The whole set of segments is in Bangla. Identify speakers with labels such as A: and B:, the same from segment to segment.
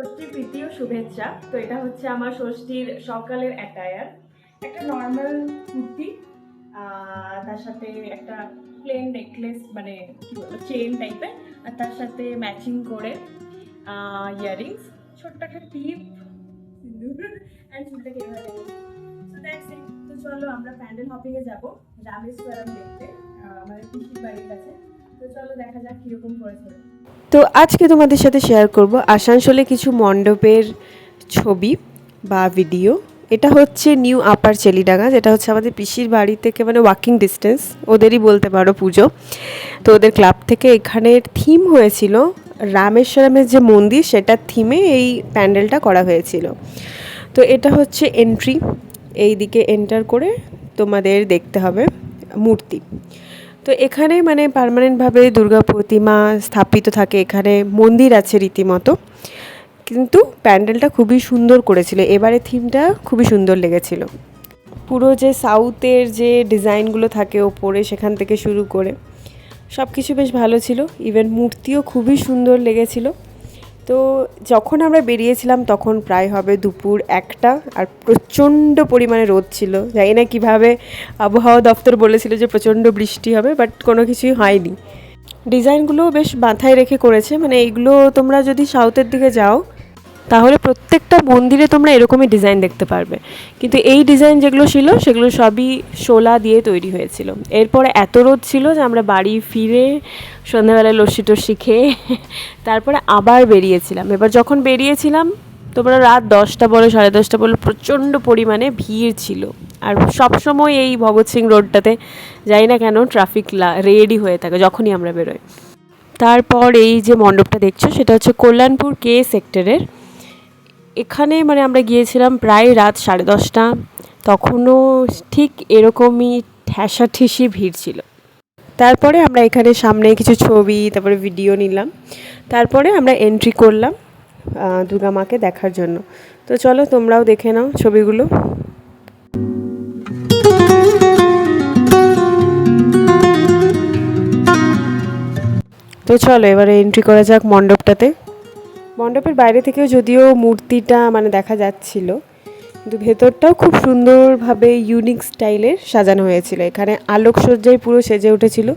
A: ষষ্ঠীর প্রীতি ও শুভেচ্ছা। তো এটা হচ্ছে আমার ষষ্ঠীর সকালের অ্যাটায়ার। একটা নর্মাল কুর্তি, তার সাথে একটা প্লেন নেকলেস, মানে কি বলবো, চেন টাইপের, আর তার সাথে ম্যাচিং করে ইয়াররিংস, ছোট্ট একটা টিপ, সিঁদুর, অ্যান্ড চুলটাকে এভাবে। So that's it. তো চলো আমরা প্যান্ডেল হপিংয়ে যাবো রামেশ্বরম দেখতে, আমাদের পিসির বাড়ির কাছে। তো চলো দেখা যাক কীরকম করেছে।
B: তো আজকে তোমাদের সাথে শেয়ার করব আসানসোলে কিছু মণ্ডপের ছবি বা ভিডিও। এটা হচ্ছে নিউ আপার চেলিডাঙ্গা, যেটা হচ্ছে আমাদের পিসির বাড়ি থেকে মানে ওয়াকিং ডিস্টেন্স, ওদেরই বলতে পারো পুজো। তো ওদের ক্লাব থেকে এখানের থিম হয়েছিল রামেশ্বরমের যে মন্দির, সেটার থিমে এই প্যান্ডেলটা করা হয়েছিল। তো এটা হচ্ছে এন্ট্রি, এই দিকে এন্টার করে তোমাদের দেখতে হবে মূর্তি। তো এখানে মানে পার্মানেন্টভাবে দুর্গা প্রতিমা স্থাপিত থাকে, এখানে মন্দির আছে রীতিমতো, কিন্তু প্যান্ডেলটা খুবই সুন্দর করেছিল। এবারে থিমটা খুবই সুন্দর লেগেছিল। পুরো যে সাউথের যে ডিজাইনগুলো থাকে ওপরে, সেখান থেকে শুরু করে সব কিছু বেশ ভালো ছিল। ইভেন মূর্তিও খুবই সুন্দর লেগেছিল। তো যখন আমরা বেরিয়েছিলাম তখন প্রায় হবে দুপুর 1টা, আর প্রচণ্ড পরিমাণে রোদ ছিল। জানি না কীভাবে আবহাওয়া দপ্তর বলেছিল যে প্রচণ্ড বৃষ্টি হবে, বাট কোনো কিছুই হয়নি। ডিজাইনগুলোও বেশ মাথায় রেখে করেছে, মানে এইগুলো তোমরা যদি সাউথের দিকে যাও তাহলে প্রত্যেকটা মন্দিরে তোমরা এরকমই ডিজাইন দেখতে পারবে, কিন্তু এই ডিজাইন যেগুলো ছিল সেগুলো সবই শোলা দিয়ে তৈরি হয়েছিল। এরপরে এত রোদ ছিল যে আমরা বাড়ি ফিরে সন্ধ্যাবেলায় লস্যি টস্যি খেয়ে তারপরে আবার বেরিয়েছিলাম। এবার যখন বেরিয়েছিলাম তোমরা রাত 10টা বলো 10:30 বলো, প্রচণ্ড পরিমাণে ভিড় ছিল। আর সবসময় এই ভগৎ সিং রোডটাতে যাই না কেন ট্রাফিক রেডি হয়ে থাকে যখনই আমরা বেরোই। তারপর এই যে মণ্ডপটা দেখছো সেটা হচ্ছে কল্যাণপুর কে সেক্টরের। এখানে মানে আমরা গিয়েছিলাম প্রায় রাত 10:30, তখনও ঠিক এরকমই ঠেসাঠেসি ভিড় ছিল। তারপরে আমরা এখানে সামনে কিছু ছবি তারপরে ভিডিও নিলাম, তারপরে আমরা এন্ট্রি করলাম দুর্গা মাকে দেখার জন্য। তো চলো তোমরাও দেখে নাও ছবিগুলো। তো চলো এবারে এন্ট্রি করা যাক মণ্ডপটাতে। মণ্ডপের বাইরে থেকেও যদিও মূর্তিটা মানে দেখা যাচ্ছিল, কিন্তু ভেতরটাও খুব সুন্দরভাবে ইউনিক স্টাইলের সাজানো হয়েছিল। এখানে আলোকসজ্জায় পুরো সেজে উঠেছিল।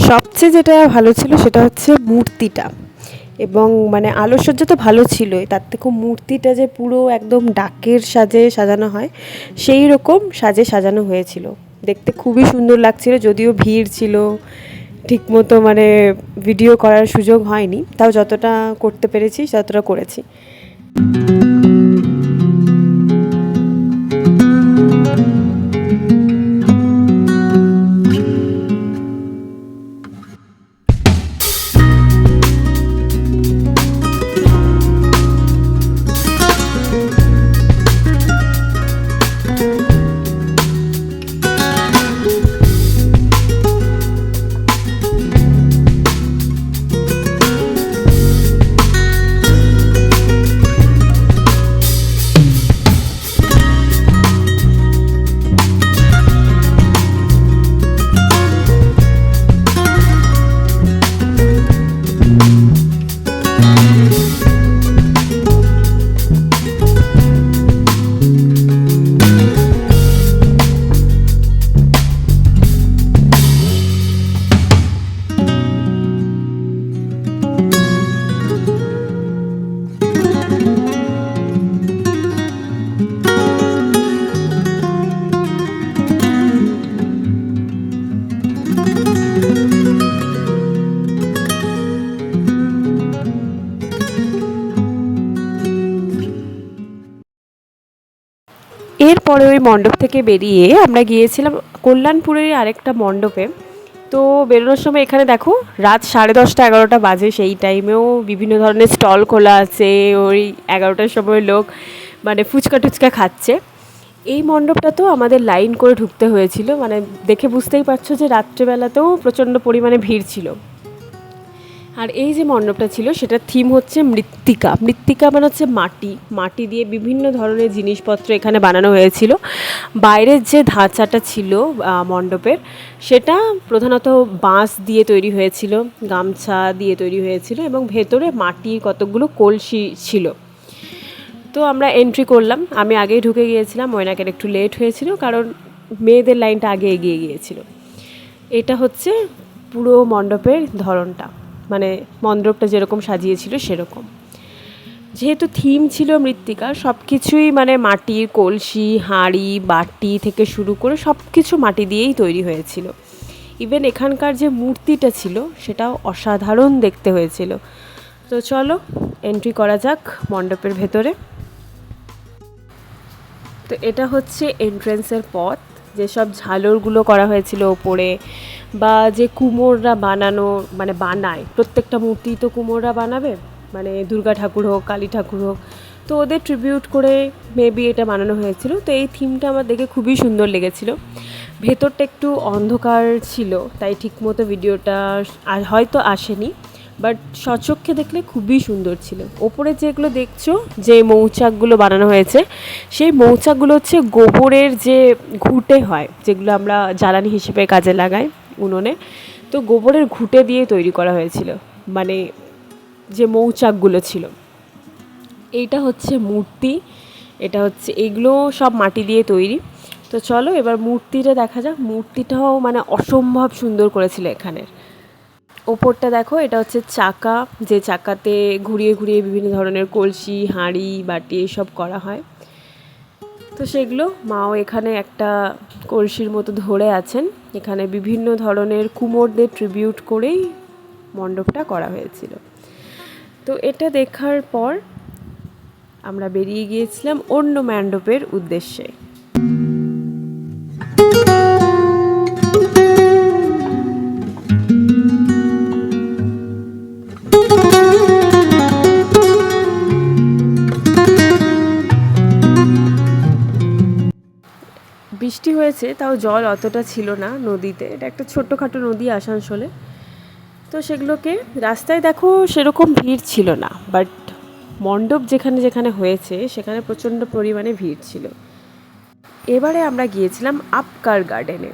B: সবচেয়ে যেটা ভালো ছিল সেটা হচ্ছে মূর্তিটা, এবং মানে আলোকসজ্জা তো ভালো ছিলই, তার থেকেও মূর্তিটা যে পুরো একদম ডাকের সাজে সাজানো হয় সেই রকম সাজে সাজানো হয়েছিল। দেখতে খুবই সুন্দর লাগছিল, যদিও ভিড় ছিল, ঠিকমতো মানে ভিডিও করার সুযোগ হয়নি, তাও যতটা করতে পেরেছি ততটা করেছি। এরপরে ওই মণ্ডপ থেকে বেরিয়ে আমরা গিয়েছিলাম কল্যাণপুরের আরেকটা মণ্ডপে। তো বেরোনোর সময় এখানে দেখো রাত 10:30 11টা বাজে, সেই টাইমেও বিভিন্ন ধরনের স্টল খোলা আছে। ওই 11টার সময় লোক মানে ফুচকা টুচকা খাচ্ছে। এই মণ্ডপটা তো আমাদের লাইন করে ঢুকতে হয়েছিল, মানে দেখে বুঝতেই পারছো যে রাত্রেবেলাতেও প্রচণ্ড পরিমাণে ভিড় ছিল। আর এই যে মণ্ডপটা ছিল সেটার থিম হচ্ছে মৃত্তিকা। মৃত্তিকা মানে হচ্ছে মাটি, মাটি দিয়ে বিভিন্ন ধরনের জিনিসপত্র এখানে বানানো হয়েছিল। বাইরের যে ধাঁচাটা ছিল মণ্ডপের, সেটা প্রধানত বাঁশ দিয়ে তৈরি হয়েছিল, গামছা দিয়ে তৈরি হয়েছিল এবং ভেতরে মাটির কতগুলো কলসি ছিল। তো আমরা এন্ট্রি করলাম, আমি আগেই ঢুকে গিয়েছিলাম, ময়নাকের একটু লেট হয়েছিল কারণ মেয়েদের লাইনটা আগে এগিয়ে গিয়েছিল। এটা হচ্ছে পুরো মণ্ডপের ধরনটা, মানে মণ্ডপটা যেরকম সাজিয়েছিল সেরকম। যেহেতু থিম ছিল মৃত্তিকার, সব কিছুই মানে মাটির কলসি, হাঁড়ি, বাটি থেকে শুরু করে সব কিছু মাটি দিয়েই তৈরি হয়েছিল। ইভেন এখানকার যে মূর্তিটা ছিল সেটাও অসাধারণ দেখতে হয়েছিল। তো চলো এন্ট্রি করা যাক মণ্ডপের ভেতরে। তো এটা হচ্ছে এন্ট্রেন্সের পথ, যেসব ঝালরগুলো করা হয়েছিল ওপরে, বা যে কুমোররা বানায়, প্রত্যেকটা মূর্তি তো কুমোররা বানাবে, মানে দুর্গা ঠাকুর হোক, কালী ঠাকুর হোক, তো ওদের ট্রিবিউট করে মেবি এটা বানানো হয়েছিল। তো এই থিমটা আমার দেখে খুবই সুন্দর লেগেছিল। ভেতরটা একটু অন্ধকার ছিল, তাই ঠিকমতো ভিডিওটা হয়তো আসেনি, বাট স্বচক্ষে দেখলে খুবই সুন্দর ছিল। ওপরে যেগুলো দেখছো, যে মৌচাকগুলো বানানো হয়েছে, সেই মৌচাকগুলো হচ্ছে গোবরের যে ঘুঁটে হয়, যেগুলো আমরা জ্বালানি হিসেবে কাজে লাগাই উনুনে, তো গোবরের ঘুঁটে দিয়ে তৈরি করা হয়েছিল, মানে যে মৌচাকগুলো ছিল। এইটা হচ্ছে মূর্তি, এটা হচ্ছে, এগুলো সব মাটি দিয়ে তৈরি। তো চলো এবার মূর্তিটা দেখা যাক। মূর্তিটাও মানে অসম্ভব সুন্দর করেছিল এখানের। ওপরটা দেখো, এটা হচ্ছে চাকা, যে চাকাতে ঘুরিয়ে ঘুরিয়ে বিভিন্ন ধরনের কলসি, হাঁড়ি, বাটি এসব করা হয়। তো সেগুলো মাও এখানে একটা কলসির মতো ধরে আছেন। এখানে বিভিন্ন ধরনের কুমোরদের ট্রিবিউট করেই মণ্ডপটা করা হয়েছিল। তো এটা দেখার পর আমরা বেরিয়ে গিয়েছিলাম অন্য মণ্ডপের উদ্দেশ্যে। বৃষ্টি হয়েছে, তাও জল অতটা ছিল না নদীতে। এটা একটা ছোট্টখাটো নদী আসানসোলে। তো সেগুলোকে রাস্তায় দেখো সেরকম ভিড় ছিল না, বাট মণ্ডপ যেখানে যেখানে হয়েছে সেখানে প্রচণ্ড পরিমাণে ভিড় ছিল। এবারে আমরা গিয়েছিলাম আপকার গার্ডেনে।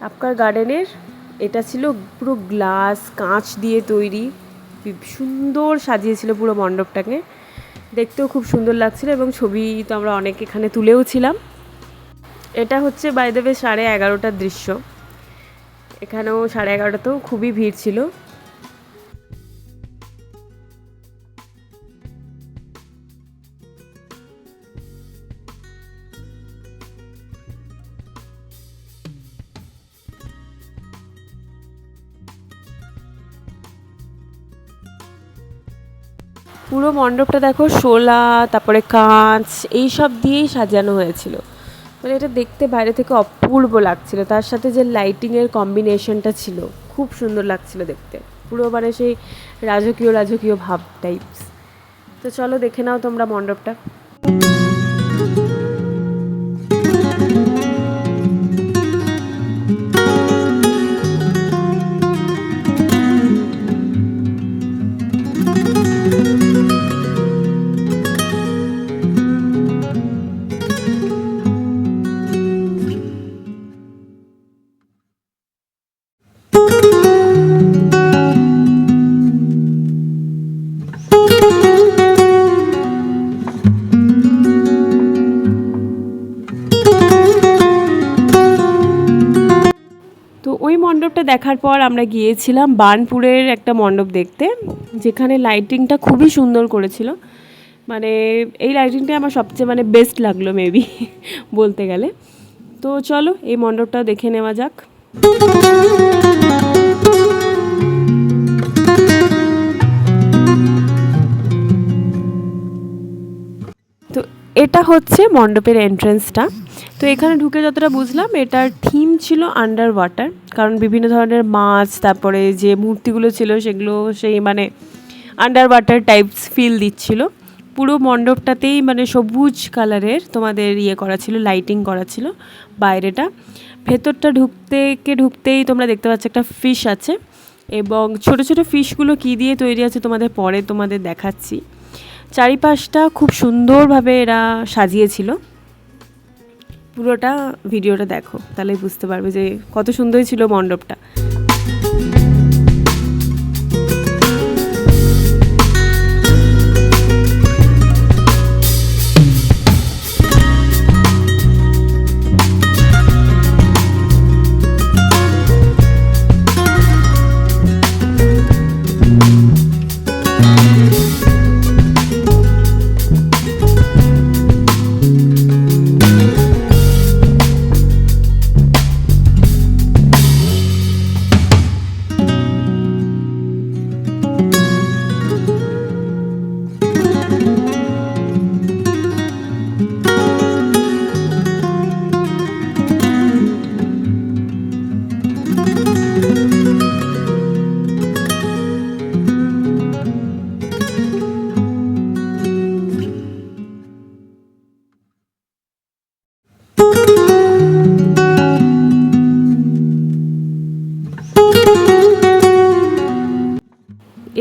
B: আপকার গার্ডেনের এটা ছিল পুরো গ্লাস, কাঁচ দিয়ে তৈরি, সুন্দর সাজিয়েছিল পুরো মণ্ডপটাকে, দেখতেও খুব সুন্দর লাগছিল এবং ছবি তো আমরা অনেক এখানে তুলেও ছিলাম। এটা হচ্ছে বাই দ্য ওয়ে 11:30টার দৃশ্য। এখানেও 11:30টাতেও খুবই ভিড় ছিল। পুরো মণ্ডপটা দেখো শোলা, তারপরে কাঁচ, এই সব দিয়েই সাজানো হয়েছিল। মানে এটা দেখতে বাইরে থেকে অপূর্ব লাগছিল, তার সাথে যে লাইটিংয়ের কম্বিনেশনটা ছিল খুব সুন্দর লাগছিল দেখতে, পুরো মানে সেই রাজকীয় রাজকীয় ভাব টাইপস। তো চলো দেখে নাও তোমরা মণ্ডপটা। তো ওই মণ্ডপটা দেখার পর আমরা গিয়েছিলাম বার্নপুরের একটা মণ্ডপ দেখতে, যেখানে লাইটিংটা খুবই সুন্দর করেছিল। মানে এই লাইটিংটা আমার সবচেয়ে মানে বেস্ট লাগলো মেবি বলতে গেলে। তো চলো এই মণ্ডপটা দেখে নেওয়া যাক। তো এটা হচ্ছে মণ্ডপের এন্ট্রেন্সটা। তো এখানে ঢুকে যতটা বুঝলাম, এটার থিম ছিল আন্ডার ওয়াটার, কারণ বিভিন্ন ধরনের মাছ, তারপরে যে মূর্তিগুলো ছিল সেগুলো সেই মানে আন্ডার ওয়াটার টাইপস ফিল দিচ্ছিল। পুরো মণ্ডপটাতেই মানে সবুজ কালারের তোমাদের করা ছিল, লাইটিং করা ছিল বাইরেটা। ভেতরটা ঢুকতেই তোমরা দেখতে পাচ্ছ একটা ফিশ আছে, এবং ছোট ছোট ফিশগুলো কী দিয়ে তৈরি আছে তোমাদের দেখাচ্ছি। চারিপাশটা খুব সুন্দরভাবে এরা সাজিয়েছিল। পুরোটা ভিডিওটা দেখো, তাহলে বুঝতে পারবে যে কত সুন্দর ছিল মণ্ডপটা।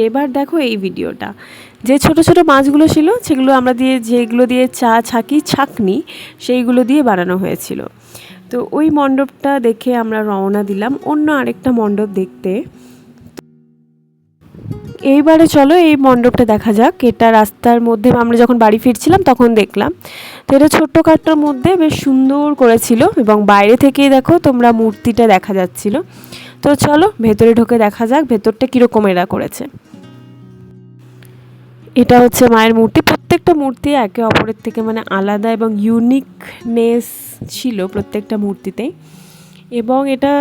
B: এবার দেখো এই ভিডিওটা, যে ছোট ছোট মাছগুলো ছিল সেগুলো যেগুলো দিয়ে ছাকনি সেইগুলো দিয়ে বানানো হয়েছিল। তো ওই মণ্ডপটা দেখে আমরা রওনা দিলাম অন্য আরেকটা মণ্ডপ দেখতে। এইবারে চলো এই মণ্ডপটা দেখা যাক। এটা রাস্তার মধ্যে আমরা যখন বাড়ি ফিরছিলাম তখন দেখলাম। তো এটা ছোট্টখাট্টোর মধ্যে বেশ সুন্দর করেছিল এবং বাইরে থেকেই দেখো তোমরা মূর্তিটা দেখা যাচ্ছিল। তো চলো ভেতরে ঢুকে দেখা যাক ভেতরটা কীরকম এরা করেছে। এটা হচ্ছে মায়ের মূর্তি। প্রত্যেকটা মূর্তি একে অপরের থেকে মানে আলাদা এবং ইউনিকনেস ছিল প্রত্যেকটা মূর্তিতেই। এবং এটা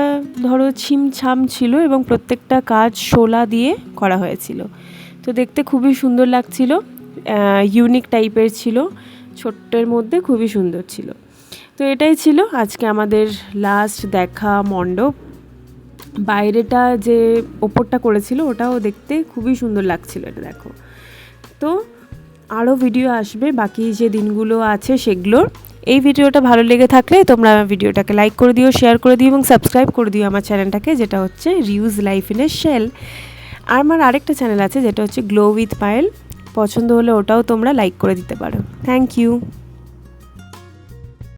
B: ধরো ছিমছাম ছিল এবং প্রত্যেকটা কাজ শোলা দিয়ে করা হয়েছিল। তো দেখতে খুবই সুন্দর লাগছিল, ইউনিক টাইপের ছিল, ছোট্টের মধ্যে খুবই সুন্দর ছিল। তো এটাই ছিল আজকে আমাদের লাস্ট দেখা মণ্ডপ। বাইরেটা যে ওপরটা করেছিল ওটাও দেখতে খুবই সুন্দর লাগছিল, এটা দেখো। তো আরও ভিডিও আসবে বাকি যে দিনগুলো আছে সেগুলোর। এই ভিডিওটা ভালো লেগে থাকলে তোমরা ভিডিওটাকে লাইক করে দিও, শেয়ার করে দিও এবং সাবস্ক্রাইব করে দিও আমার চ্যানেলটাকে, যেটা হচ্ছে reuse life in a shell. আর আমার আরেকটা চ্যানেল আছে যেটা হচ্ছে গ্লো উইথ পায়েল, পছন্দ হলে ওটাও তোমরা লাইক করে দিতে পারো। Thank you.